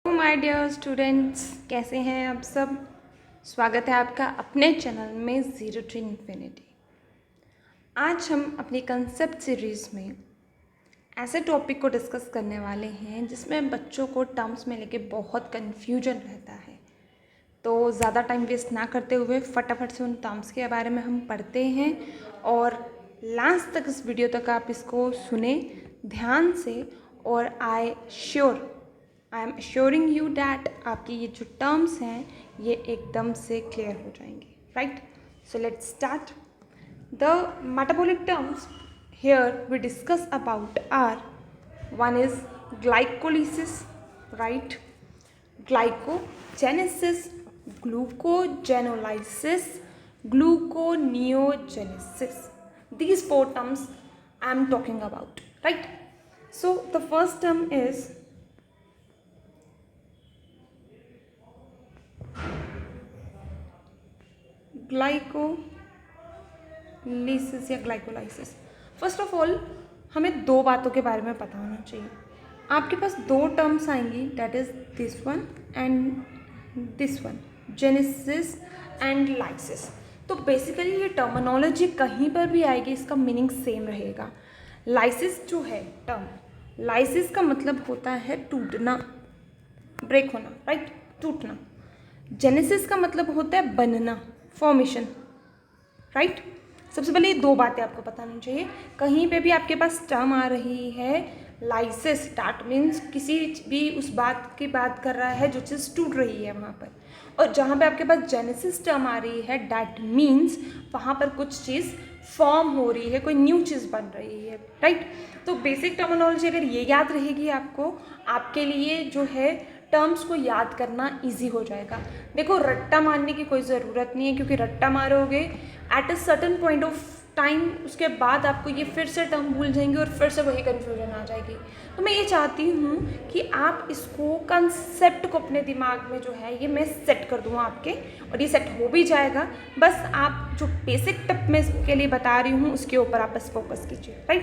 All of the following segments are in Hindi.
माय डियर स्टूडेंट्स, कैसे हैं आप सब। स्वागत है आपका अपने चैनल में ज़ीरो टू इन्फिनिटी। आज हम अपनी कंसेप्ट सीरीज़ में ऐसे टॉपिक को डिस्कस करने वाले हैं जिसमें बच्चों को टर्म्स में लेके बहुत कन्फ्यूजन रहता है। तो ज़्यादा टाइम वेस्ट ना करते हुए फटाफट से उन टर्म्स के बारे में हम पढ़ते हैं और लास्ट तक इस वीडियो तक आप इसको सुने ध्यान से। और I am assuring you that आपकी ये जो टर्म्स हैं ये एकदम से क्लियर हो जाएंगे, right. So let's start the metabolic terms here we discuss about are one is glycolysis, right, glycogenesis, glucogenolysis, gluconeogenesis. These four terms I am talking about, right. So the first term is glycolysis या ग्लाइकोलाइसिस। फर्स्ट ऑफ ऑल हमें दो बातों के बारे में पता होना चाहिए। आपके पास दो टर्म्स आएंगी, that is this one and this one, genesis and lysis. तो बेसिकली ये टर्मिनोलॉजी कहीं पर भी आएगी इसका मीनिंग सेम रहेगा। लाइसिस जो है टर्म, लाइसिस का मतलब होता है टूटना, ब्रेक होना, राइट, टूटना। जेनेसिस का मतलब होता है बनना, फॉर्मेशन, राइट। सबसे पहले ये दो बातें आपको पता होनी चाहिए। कहीं पे भी आपके पास टर्म आ रही है लाइसिस, दैट मीन्स किसी भी उस बात की बात कर रहा है जो चीज़ टूट रही है वहाँ पर। और जहाँ पे आपके पास जेनेसिस टर्म आ रही है दैट मीन्स वहाँ पर कुछ चीज़ फॉर्म हो रही है, कोई न्यू चीज़ बन रही है, राइट। तो बेसिक टर्मिनोलॉजी अगर ये याद रहेगी आपको, आपके लिए जो है टर्म्स को याद करना इजी हो जाएगा। देखो रट्टा मारने की कोई ज़रूरत नहीं है, क्योंकि रट्टा मारोगे at a certain point of time, उसके बाद आपको ये फिर से टर्म भूल जाएंगे और फिर से वही कन्फ्यूजन आ जाएगी। तो मैं ये चाहती हूँ कि आप इसको कंसेप्ट को अपने दिमाग में जो है ये मैं सेट कर दूँ आपके, और ये सेट हो भी जाएगा। बस आप जो बेसिक टिप मैं इसके लिए बता रही हूँ उसके ऊपर आप बस फोकस कीजिए, राइट।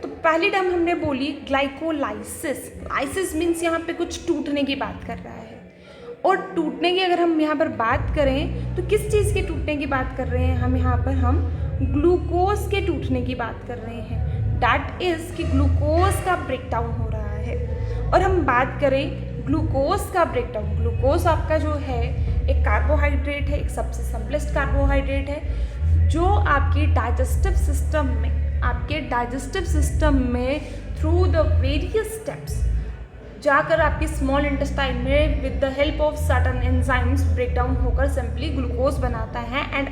तो पहली टर्म हमने बोली ग्लाइकोलाइसिस। लाइसिस मीन्स यहाँ पे कुछ टूटने की बात कर रहा है। और टूटने की अगर हम यहाँ पर बात करें तो किस चीज़ के टूटने की बात कर रहे हैं हम यहाँ पर, हम ग्लूकोज के टूटने की बात कर रहे हैं। दैट इज़ कि ग्लूकोज का ब्रेकडाउन हो रहा है। और हम बात करें ग्लूकोज का ब्रेकडाउन, ग्लूकोज आपका जो है एक कार्बोहाइड्रेट है, एक सबसे सिंपलेस्ट कार्बोहाइड्रेट है जो आपकी डाइजेस्टिव सिस्टम में थ्रू द वेरियस स्टेप्स जाकर आपकी स्मॉल इंटेस्टाइन में with the help of certain enzymes breakdown होकर सिंपली ग्लूकोज बनाता है। एंड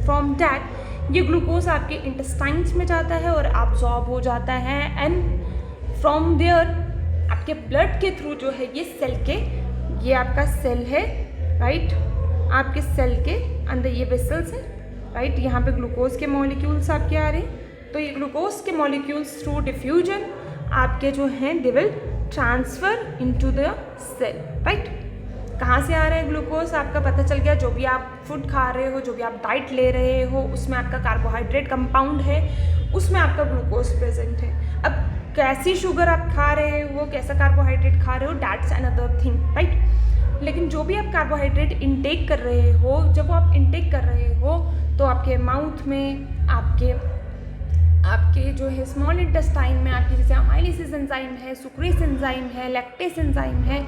फ्रॉम दैट ये ग्लूकोज आपके इंटेस्टाइन्स में जाता है और एब्जॉर्ब हो जाता है। एंड फ्रॉम देयर आपके ब्लड के थ्रू जो है ये सेल के, ये आपका सेल है, राइट, आपके सेल के अंदर ये वेसल्स हैं, राइट। यहाँ पे ग्लूकोज के मॉलिक्यूल्स आपके आ रहे हैं। तो ये ग्लूकोज के मॉलिक्यूल्स थ्रू डिफ्यूजन आपके जो हैं they will transfer into the cell, right. कहाँ से आ रहा है ग्लूकोज आपका पता चल गया। जो भी आप फूड खा रहे हो, जो भी आप डाइट ले रहे हो, उसमें आपका कार्बोहाइड्रेट कंपाउंड है, उसमें आपका ग्लूकोज प्रेजेंट है। अब कैसी शुगर आप खा रहे हो, कैसा कार्बोहाइड्रेट खा रहे हो, दैट्स अनदर थिंग, राइट। लेकिन जो भी आप कार्बोहाइड्रेट इनटेक कर रहे हो, जब वो आप इनटेक कर रहे हो तो आपके माउथ में, आपके जो है स्मॉल इंटेस्टाइन में आपकी जैसे अमाइलिसिस एंजाइम है, सुक्रेस एंजाइम है, लैक्टेस एंजाइम है,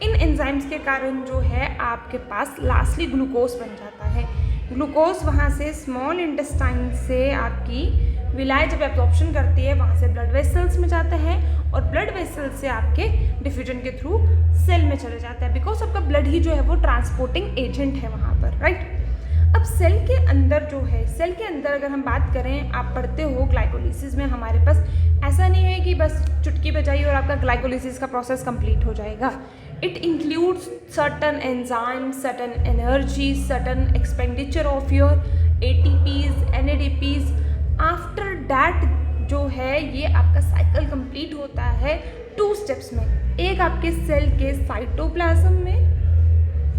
इन एंजाइम्स के कारण जो है आपके पास लास्टली ग्लूकोज बन जाता है। ग्लूकोज वहाँ से स्मॉल इंटेस्टाइन से आपकी विलाय जब एब्जॉर्प्शन करती है वहाँ से ब्लड वेसल्स में जाता है और ब्लड वेसल्स से आपके डिफ्यूजन के थ्रू सेल में चले जाता है, बिकॉज आपका ब्लड ही जो है वो ट्रांसपोर्टिंग एजेंट है वहाँ पर, राइट। अब सेल के अंदर जो है, सेल के अंदर अगर हम बात करें, आप पढ़ते हो ग्लाइकोलिसिस में हमारे पास ऐसा नहीं है कि बस चुटकी बजाई और आपका ग्लाइकोलिसिस का प्रोसेस कंप्लीट हो जाएगा। It includes certain enzyme, certain energy, certain expenditure of your ATPs, NADPs। After that जो है ये आपका साइकिल कंप्लीट होता है 2 स्टेप्स में। एक आपके सेल के साइटोप्लाज्म में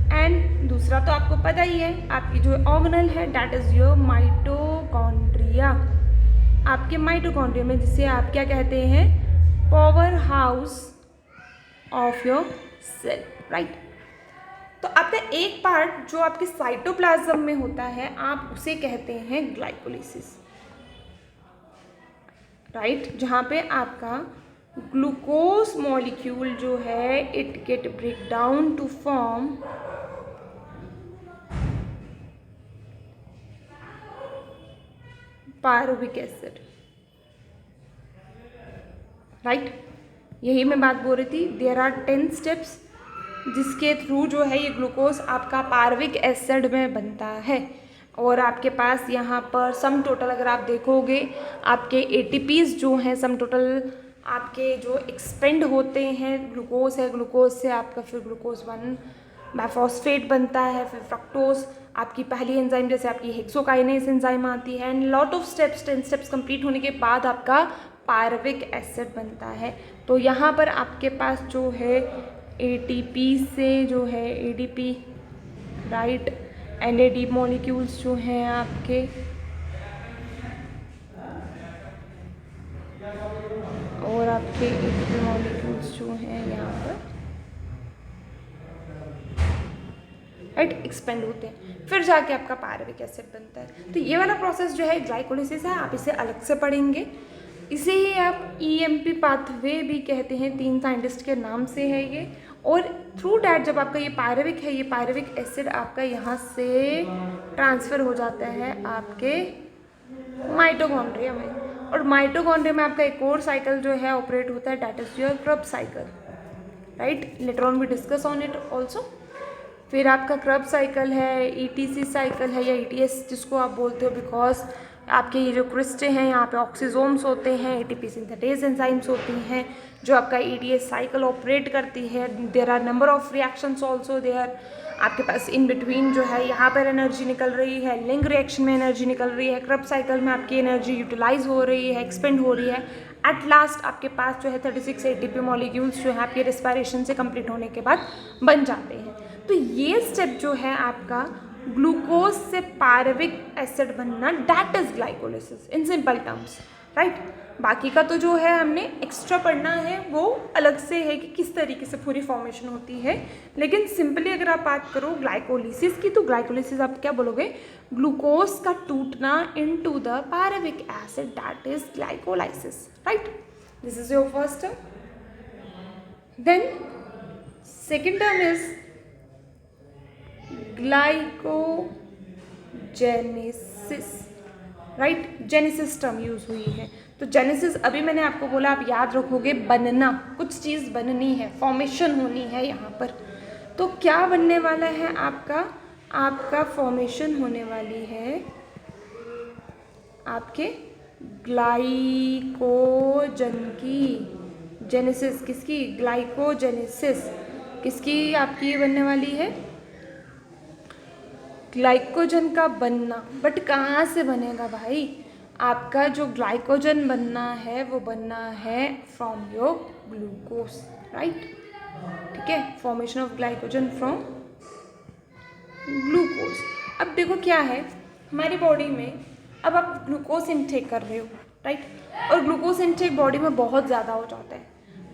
एंड दूसरा तो आपको पता ही है आपकी जो ऑर्गेनल है दैट इज़ योर माइटोकॉन्ड्रिया। आपके माइटोकॉन्ड्रिया में जिसे आप क्या कहते हैं, power house of your cell, right. तो आपका एक पार्ट जो आपके साइटोप्लाज्म में होता है आप उसे कहते हैं ग्लाइकोलाइसिस, राइट, जहाँ पे आपका ग्लूकोज मॉलिक्यूल जो है it get break down to form pyruvic acid, right. यही मैं बात बोल रही थी, देयर आर 10 स्टेप्स जिसके थ्रू जो है ये ग्लूकोज आपका पायरुविक एसिड में बनता है। और आपके पास यहाँ पर सम टोटल अगर आप देखोगे आपके ATPs जो हैं सम टोटल आपके जो एक्सपेंड होते हैं, ग्लूकोज है, ग्लूकोज से आपका फिर ग्लूकोज 1 बाइफॉस्फेट बनता है, फिर फ्रक्टोज आपकी पहली एंजाइम जैसे आपकी हेक्सोकाइनेस एंजाइम आती है, and lot of steps 10 steps complete होने के बाद आपका पायरुविक एसिड बनता है। तो यहाँ पर आपके पास जो है ATP से जो है ADP, राइट, NAD मॉलिक्यूल्स जो हैं आपके, और आपके ATP मॉलिक्यूल्स जो हैं यहाँ पर राइट एक्सपेंड होते हैं, फिर जाके आपका पायरुविक एसिड बनता है। तो ये वाला प्रोसेस जो है ग्लाइकोलाइसिस है, आप इसे अलग से पढ़ेंगे। इसे ही आप EMP पाथवे भी कहते हैं, 3 साइंटिस्ट के नाम से है ये। और थ्रू डैट जब आपका ये पायरुविक है, ये पायरुविक एसिड आपका यहाँ से ट्रांसफ़र हो जाता है आपके माइटोकॉन्ड्रिया में, और माइटोकॉन्ड्रिया में आपका एक और साइकिल जो है ऑपरेट होता है, that is your Krebs cycle, right. Later on we discuss on it also. फिर आपका क्रब साइकिल है, ETC साइकिल है या ETS जिसको आप बोलते हो, बिकॉज आपके ये जो क्रिस्टे हैं यहाँ पे ऑक्सीजोम्स होते हैं, ATP सिंथेटेज एंजाइम्स होती हैं जो आपका ETS साइकिल ऑपरेट करती है। There are number of reactions also there, आपके पास इन बिटवीन जो है यहाँ पर एनर्जी निकल रही है, लिंक रिएक्शन में एनर्जी निकल रही है, क्रब साइकिल में आपकी एनर्जी यूटिलाइज हो रही है, एक्सपेंड हो रही है। एट लास्ट आपके पास जो है 36 ATP मॉलिक्यूल्स जो है आपके रेस्पिरेशन से कंप्लीट होने के बाद बन जाते हैं। तो ये स्टेप जो है आपका ग्लूकोज से पायरुविक एसिड बनना, that is glycolysis in simple terms, right. बाकी का तो जो है हमने एक्स्ट्रा पढ़ना है वो अलग से है कि किस तरीके से पूरी फॉर्मेशन होती है, लेकिन सिंपली अगर आप बात करो ग्लाइकोलिसिस की तो ग्लाइकोलिसिस आप क्या बोलोगे, ग्लूकोज का टूटना into the pyruvic acid, that is glycolysis, right. This is your first term. Then second term is glycogenesis, right. Genesis term use हुई है, तो जेनेसिस अभी मैंने आपको बोला, आप याद रखोगे बनना, कुछ चीज़ बननी है, फॉर्मेशन होनी है यहाँ पर। तो क्या बनने वाला है आपका फॉर्मेशन होने वाली है आपके ग्लाइकोजन की, जेनेसिस किसकी, ग्लाइकोजेनेसिस किसकी आपकी बनने वाली है, ग्लाइकोजन का बनना। बट कहाँ से बनेगा भाई, आपका जो ग्लाइकोजन बनना है वो बनना है फ्रॉम योर ग्लूकोज, राइट, ठीक है, formation of glycogen from glucose. अब देखो क्या है हमारी बॉडी में, अब आप ग्लूकोज इनटेक कर रहे हो, राइट, और ग्लूकोज इनटेक बॉडी में बहुत ज़्यादा हो जाता है,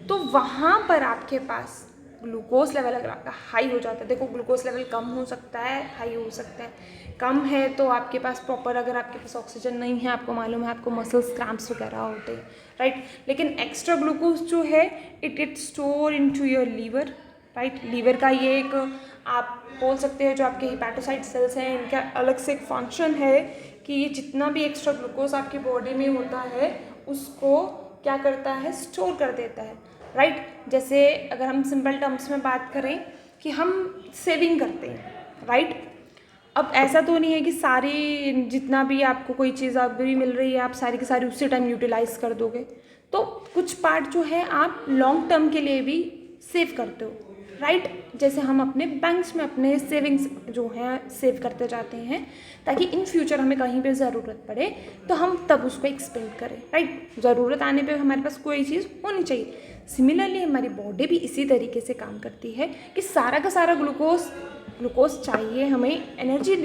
तो वहाँ पर आपके पास ग्लूकोज लेवल अगर आपका हाई हो जाता है, देखो ग्लूकोज लेवल कम हो सकता है, हाई हो सकता है। कम है तो आपके पास प्रॉपर, अगर आपके पास ऑक्सीजन नहीं है, आपको मालूम है आपको मसल्स क्रैम्प्स वगैरह होते हैं, राइट। लेकिन एक्स्ट्रा ग्लूकोज जो है it get store into your liver, right. Liver का ये एक आप बोल सकते हैं जो आपके हिपैटोसाइट सेल्स हैं, इनका अलग से एक फंक्शन है कि ये जितना भी एक्स्ट्रा ग्लूकोज आपकी बॉडी में होता है उसको क्या करता है, स्टोर कर देता है, राइट। जैसे अगर हम सिंपल टर्म्स में बात करें कि हम सेविंग करते हैं, राइट। अब ऐसा तो नहीं है कि सारी जितना भी आपको कोई चीज़ अभी मिल रही है आप सारी की सारी उसी टाइम यूटिलाइज कर दोगे, तो कुछ पार्ट जो है आप लॉन्ग टर्म के लिए भी सेव करते हो, राइट। जैसे हम अपने बैंक्स में अपने सेविंग्स जो हैं सेव करते जाते हैं ताकि इन फ्यूचर हमें कहीं पे ज़रूरत पड़े तो हम तब उसको एक्सपेंड करें, राइट। ज़रूरत आने पे हमारे पास कोई चीज़ होनी चाहिए। सिमिलरली हमारी बॉडी भी इसी तरीके से काम करती है कि सारा का सारा ग्लूकोज चाहिए हमें एनर्जी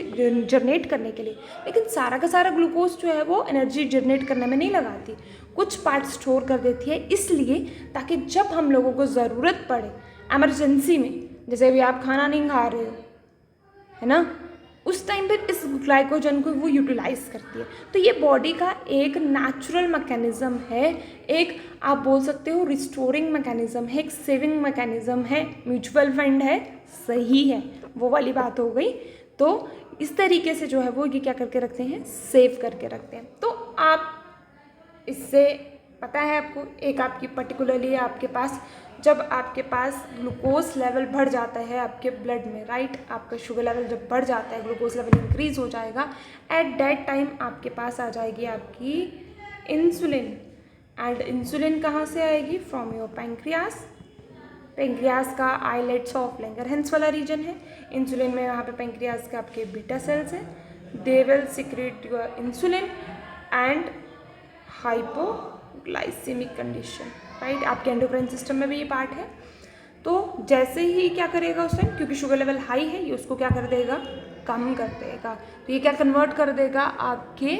जनरेट करने के लिए, लेकिन सारा का सारा ग्लूकोज जो है वो एनर्जी जनरेट करने में नहीं लगाती, कुछ पार्ट स्टोर कर देती है, इसलिए ताकि जब हम लोगों को ज़रूरत पड़े एमरजेंसी में, जैसे अभी आप खाना नहीं खा रहे हो, है ना, उस टाइम पर इस ग्लाइकोजन को वो यूटिलाइज करती है। तो ये बॉडी का एक नेचुरल मैकेनिज़्म है, एक आप बोल सकते हो रिस्टोरिंग मैकेनिज़्म है, एक सेविंग मैकेनिज़्म है, म्यूचुअल फंड है, सही है, वो वाली बात हो गई। तो इस तरीके से जो है वो ये क्या करके रखते हैं, सेव करके रखते हैं। तो आप इससे पता है आपको, एक आपकी पर्टिकुलरली आपके पास जब आपके पास ग्लूकोज लेवल बढ़ जाता है आपके ब्लड में, राइट, आपका शुगर लेवल जब बढ़ जाता है, ग्लूकोज लेवल इंक्रीज हो जाएगा, एट दैट टाइम आपके पास आ जाएगी आपकी इंसुलिन। एंड इंसुलिन कहाँ से आएगी, फ्रॉम योर पैंक्रियास। पैंक्रियास का आइलेट्स ऑफ लैंगरहैंस वाला रीजन है। इंसुलिन में यहाँ पे पैंक्रियास के आपके बीटा सेल्स हैं, they will secrete your insulin and hypoglycemic condition, right, आपके एंडोक्राइन सिस्टम में भी ये पार्ट है। तो जैसे ही क्या करेगा उस टाइम, क्योंकि शुगर लेवल हाई है, ये उसको क्या कर देगा, कम कर देगा। तो ये क्या कन्वर्ट कर देगा आपके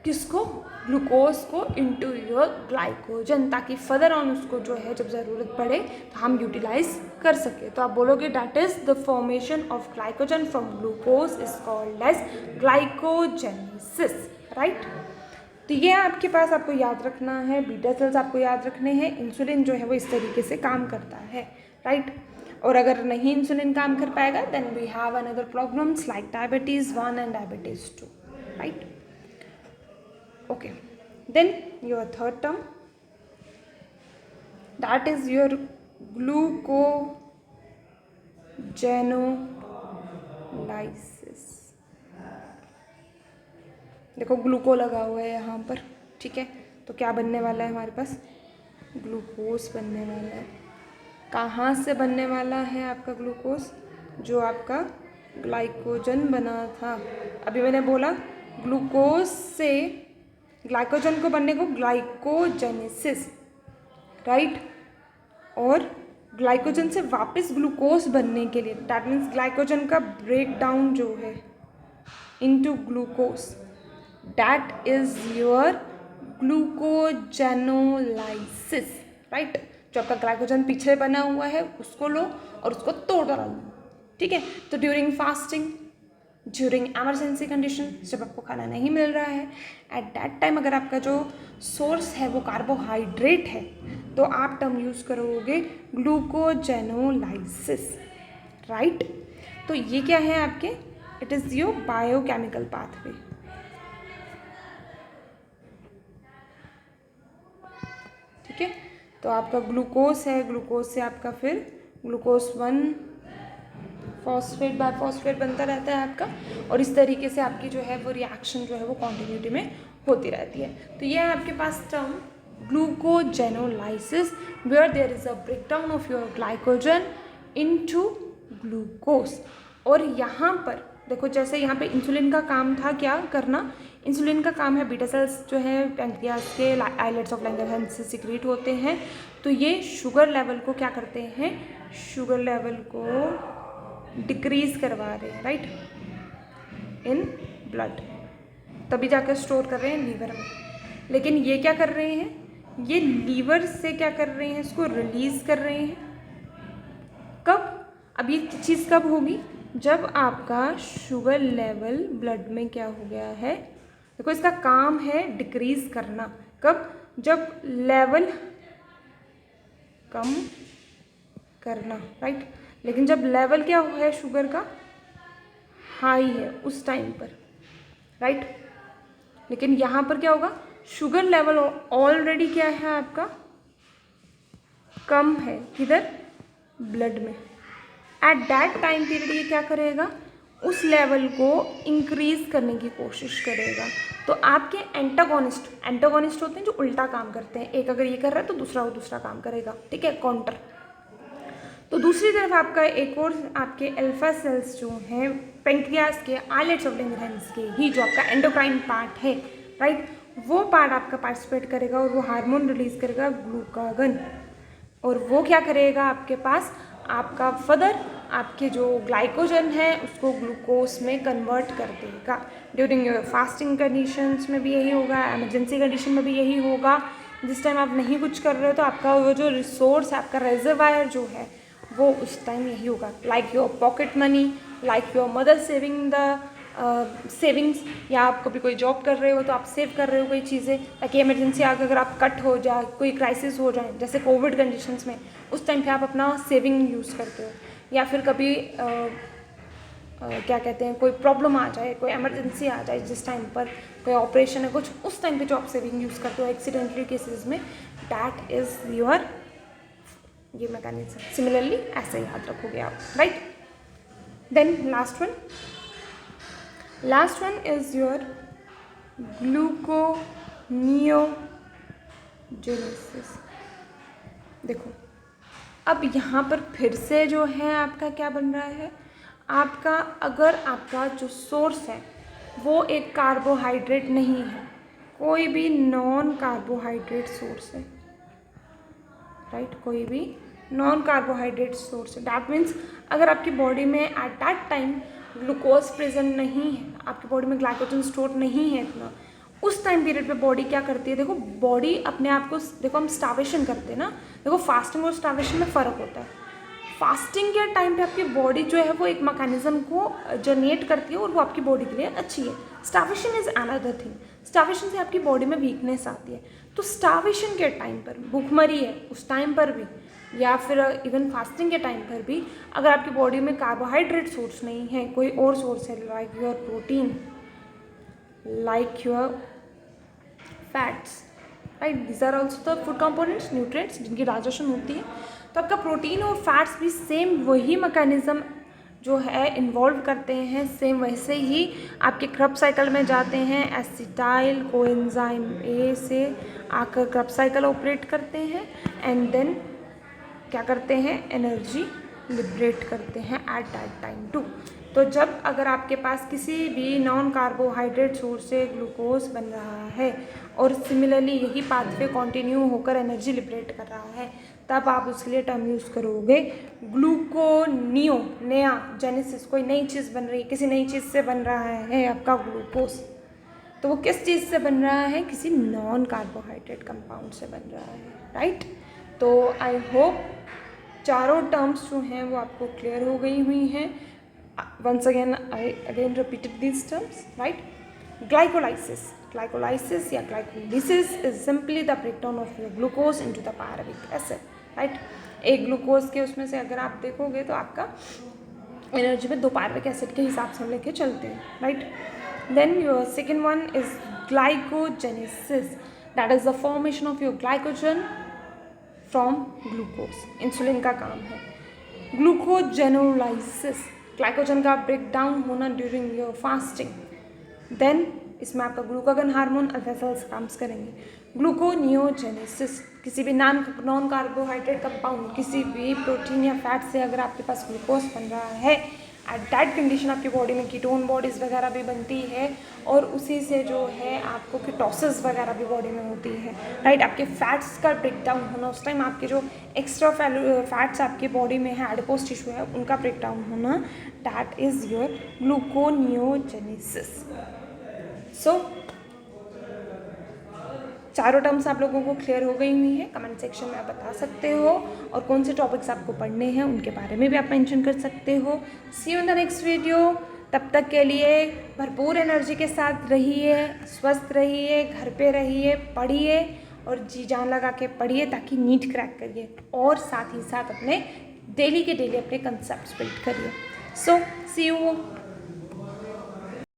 किसको, ग्लूकोज को इनटू योर ग्लाइकोजन, ताकि फर्दर ऑन उसको जो है जब ज़रूरत पड़े तो हम यूटिलाइज कर सके। तो आप बोलोगे that is the formation of glycogen from glucose is called as glycogenesis, right. तो ये आपके पास आपको याद रखना है, बीटा सेल्स आपको याद रखने हैं, इंसुलिन जो है वो इस तरीके से काम करता है, राइट। और अगर नहीं इंसुलिन काम कर पाएगा then we have another problems like diabetes 1 and diabetes 2, right. Okay, then your third term, that is your glucogenolysis। देखो ग्लूको लगा हुआ है यहाँ पर, ठीक है, तो क्या बनने वाला है हमारे पास, ग्लूकोज बनने वाला है। कहाँ से बनने वाला है आपका ग्लूकोज, जो आपका ग्लाइकोजन बना था। अभी मैंने बोला ग्लूकोज से ग्लाइकोजन को बनने को ग्लाइकोजेनेसिस, राइट, और ग्लाइकोजन से वापस ग्लूकोज बनने के लिए, दैट मीन्स ग्लाइकोजन का ब्रेक डाउन जो है into glucose, that is your glycogenolysis, right. जो आपका ग्लाइकोजन पीछे बना हुआ है उसको लो और उसको तोड़ डालो, ठीक है। तो during fasting, during emergency condition, जब आपको खाना नहीं मिल रहा है, एट दैट टाइम अगर आपका जो सोर्स है वो कार्बोहाइड्रेट है, तो आप टर्म यूज़ करोगे ग्लूकोजेनोलाइसिस, राइट। तो ये क्या है आपके, it is your biochemical pathway, ठीक है। तो आपका ग्लूकोज है, ग्लूकोज से आपका फिर ग्लूकोज 1 फॉस्फेट बाय फॉस्फेट बनता रहता है आपका, और इस तरीके से आपकी जो है वो रिएक्शन जो है वो कॉन्टिन्यूटी में होती रहती है। तो ये है आपके पास term glycogenolysis, where there is a breakdown of your glycogen into glucose. और यहाँ पर देखो, जैसे यहाँ पे इंसुलिन का काम था क्या करना, इंसुलिन का काम है बीटा सेल्स जो है पैंक्रियास के आइलेट्स ऑफ लैंगरहैंस से सिक्रीट होते हैं, तो ये शुगर लेवल को क्या करते हैं, शुगर लेवल को डिक्रीज करवा रहे हैं, राइट, इन ब्लड, तभी जाकर स्टोर कर रहे हैं लीवर में। लेकिन ये क्या कर रहे हैं, ये लीवर से क्या कर रहे हैं, इसको रिलीज कर रहे हैं। कब, अब ये चीज़ कब होगी, जब आपका शुगर लेवल ब्लड में क्या हो गया है, देखो इसका काम है डिक्रीज करना। कब, जब लेवल कम करना, राइट। लेकिन जब लेवल क्या है शुगर का, हाई है उस टाइम पर, राइट। लेकिन यहाँ पर क्या होगा, शुगर लेवल ऑलरेडी क्या है आपका, कम है, किधर, ब्लड में। एट दैट टाइम पीरियड ये क्या करेगा, उस लेवल को इंक्रीज करने की कोशिश करेगा। तो आपके एंटागोनिस्ट होते हैं जो उल्टा काम करते हैं, एक अगर ये कर रहा है तो दूसरा वो दूसरा काम करेगा, ठीक है, काउंटर। तो दूसरी तरफ आपका एक और आपके अल्फा सेल्स जो हैं पैंक्रियास के आइलेट्स ऑफ लैंगरहैंस के ही, जो आपका एंडोक्राइन पार्ट है, राइट, वो पार्ट आपका पार्टिसिपेट करेगा और वो हार्मोन रिलीज करेगा ग्लूकागन, और वो क्या करेगा आपके पास, आपका फर्दर आपके जो ग्लाइकोजन है उसको ग्लूकोज में कन्वर्ट कर देगा। ड्यूरिंग फास्टिंग कंडीशंस में भी यही होगा, एमरजेंसी कंडीशन में भी यही होगा। जिस टाइम आप नहीं कुछ कर रहे हो तो आपका वो जो रिसोर्स है, आपका रिजर्वायर जो है वो उस टाइम यही होगा, like your pocket money, like your mother saving the savings, या आप कभी कोई जॉब कर रहे हो तो आप सेव कर रहे हो कोई चीज़ें ताकि इमरजेंसी आकर अगर आप कट हो जाए, कोई क्राइसिस हो जाए, जैसे कोविड कंडीशंस में, उस टाइम पे आप अपना सेविंग यूज़ करते हो। या फिर कभी क्या कहते हैं, कोई प्रॉब्लम आ जाए, कोई इमरजेंसी आ जाए, जिस टाइम पर कोई ऑपरेशन है कुछ, उस टाइम पे जो आप सेविंग यूज़ करते हो एक्सीडेंटली केसेस में, दैट इज़ योर ये मैकेनिज्म। सिमिलरली ऐसे याद रखोगे आप, right. Then last one is your gluconeogenesis. देखो अब यहाँ पर फिर से जो है आपका क्या बन रहा है, आपका अगर आपका जो सोर्स है वो एक कार्बोहाइड्रेट नहीं है, कोई भी नॉन कार्बोहाइड्रेट सोर्स है, राइट, कोई भी नॉन कार्बोहाइड्रेट सोर्स है, दैट मीन्स अगर आपकी बॉडी में at that time glucose present नहीं है, आपकी बॉडी में ग्लाइकोजन स्टोर नहीं है इतना, उस टाइम पीरियड पे बॉडी क्या करती है, देखो बॉडी अपने आप को, देखो हम स्टार्वेशन करते हैं ना, देखो फास्टिंग और स्टार्वेशन में फ़र्क होता है। फास्टिंग के टाइम पे आपकी बॉडी जो है वो एक मैकेनिज्म को जनरेट करती है और वो आपकी बॉडी के लिए अच्छी है। Starvation is another thing, starvation से आपकी बॉडी में वीकनेस आती है। तो स्टार्वेशन के टाइम पर, भूखमरी है उस टाइम पर भी, या फिर इवन फास्टिंग के टाइम पर भी, अगर आपकी बॉडी में कार्बोहाइड्रेट सोर्स नहीं है, कोई और सोर्स है, like your protein, like your fats, right, these are also the food components, nutrients जिनकी डाइजेशन होती है, तो आपका प्रोटीन और फैट्स भी सेम वही मैकेनिज्म जो है इन्वॉल्व करते हैं, सेम वैसे ही आपके क्रब साइकिल में जाते हैं, एसिटाइल कोएंजाइम ए से आकर क्रब साइकिल ऑपरेट करते हैं एंड देन क्या करते हैं, एनर्जी लिबरेट करते हैं एट दैट टाइम टू। तो जब अगर आपके पास किसी भी नॉन कार्बोहाइड्रेट सोर्स से ग्लूकोज बन रहा है और सिमिलरली यही पाथवे कंटिन्यू होकर एनर्जी लिबरेट कर रहा है, तब आप उसके लिए टर्म यूज़ करोगे ग्लूकोनियो, नया जेनेसिस, कोई नई चीज़ बन रही है, किसी नई चीज़ से बन रहा है आपका ग्लूकोज, तो वो किस चीज़ से बन रहा है, किसी नॉन कार्बोहाइड्रेट कंपाउंड से बन रहा है, राइट। तो आई होप चारों टर्म्स जो हैं वो आपको क्लियर हो गई हुई हैं। Once again I again repeated these terms, right. Glycolysis या glycolysis is simply the breakdown of your glucose into the pyruvic acid, right. एक ग्लूकोज के उसमें से अगर आप देखोगे तो आपका एनर्जी में 2 पायरुविक एसिड के हिसाब से हम लेके चलते हैं, right. Then your second one is glycogenesis, that is the formation of your glycogen from glucose, insulin का काम है। ग्लूकोजेनोलाइसिस, ग्लाइकोजन का ब्रेक डाउन होना ड्यूरिंग योर फास्टिंग, देन इसमें आपका ग्लूकागन हार्मोन अल्फा सेल्स काम करेंगे। ग्लूकोनियोजेनेसिस, किसी भी नॉन कार्बोहाइड्रेट कंपाउंड, किसी भी प्रोटीन या फैट से अगर आपके पास ग्लूकोज बन रहा है, एट दैट कंडीशन आपकी बॉडी में कीटोन बॉडीज़ वगैरह भी बनती है और उसी से जो है आपको कीटोसिस वगैरह भी बॉडी में होती है, राइट। आपके फैट्स का ब्रेक डाउन होना, उस टाइम आपके जो एक्स्ट्रा फैट्स आपके बॉडी में है, एडिपोज टिश्यू है, उनका ब्रेक डाउन होना, दैट इज़ योर ग्लूकोनियोजेनेसिस। सो चारों टर्म्स आप लोगों को क्लियर हो गई हुई हैं। कमेंट सेक्शन में आप बता सकते हो और कौन से टॉपिक्स आपको पढ़ने हैं उनके बारे में भी आप मेंशन कर सकते हो। See you in the next video. तब तक के लिए भरपूर एनर्जी के साथ रहिए, स्वस्थ रहिए, घर पे रहिए, पढ़िए और जी जान लगा के पढ़िए ताकि नीट क्रैक करिए और साथ ही साथ अपने डेली के डेली अपने कंसेप्ट बिल्ड करिए। सो सी यू।